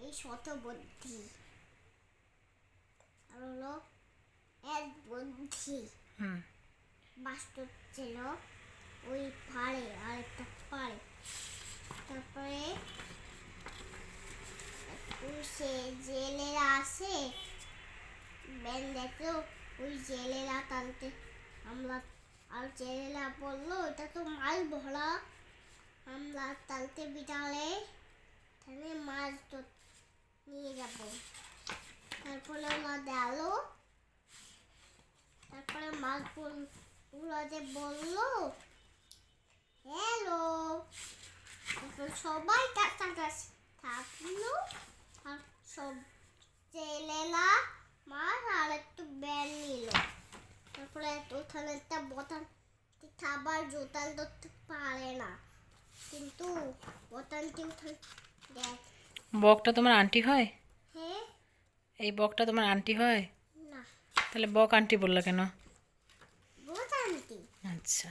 এই শত বুদ্ধি আর হলো এক বুদ্ধি বাস্তব ছিল ওই পাড়ে আর একটা পাড়ে। তারপরে সে জেলেরা আসে ব্যান দেখলো ওই জেলেরা টানতে আমরা আর জেলেরা বললো এটা তো মাছ ভরা আমরা টানতে বিটালে তাহলে মাছ তো নিয়ে যাবো। তারপরে ওরা গেল তারপরে মাছগুলো যে বললো হ্যালো, তারপর সবাই কাছাকাছি থাকলো আর সব জেলেরা মাছ আর একটু ব্যান নিল। তারপরে ওখানে একটা বোতাম খাবার জোতাল ধরতে পারে না কিন্তু বোতামটি দেখ। বকটা তোমার আন্টি হয়? হ্যাঁ। এই বকটা তোমার আন্টি হয়? না। তাহলে বক আন্টি বললো কেন? বোতামটি। আচ্ছা।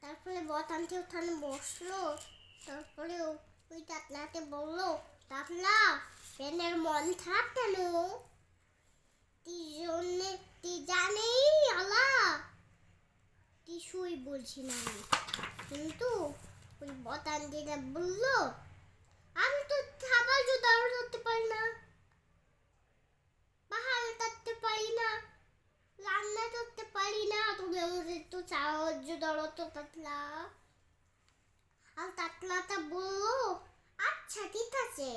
তারপরে বোতামটি ওখানে বসলো। তারপরে ওই টাকলাকে বললো টাকলা পেনের মন খারাপ কেন? তুই জানেই আলা কিছুই বলছি না আমি, কিন্তু ওই বোতামটিটা বললো আমি তো খাবার জোগাড় করতে পারি না, পাহাড়ে কাটতে পারি না, রান্না করতে পারি না, তুমি আমাকে একটু সাহায্য ধরো তো টাকলা। আর টাকলাটা বললো আচ্ছা ঠিক আছে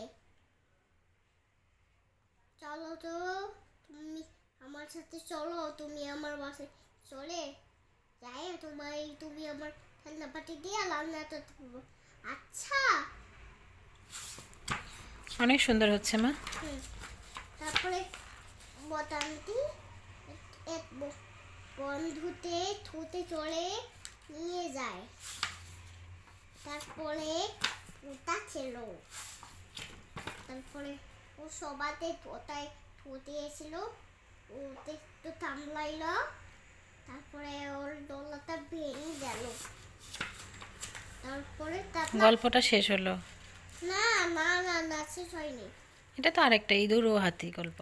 চলো তো তুমি আমার সাথে চলো, তুমি আমার বাসায় চলে যাই তুমি আমার ঠান্ডা পাটি দিয়ে রান্না করতে পারবো। আচ্ছা। অনেক সুন্দর হচ্ছে মা। তারপরে বোতামটি এক বন্ধুতে থুতে চড়ে নিয়ে যায়। তারপরে ওটা ছিল তারপরে ও সবাতে ওটাই থুতে এসেছিল ওতে একটু থামলাইল। তারপরে ওর দোলাটা ভেঙে গেল। তারপরে গল্পটা শেষ হলো? না না না না শেষ হয়নি। এটা তো আরেকটা ইঁদুর ও হাতি গল্প।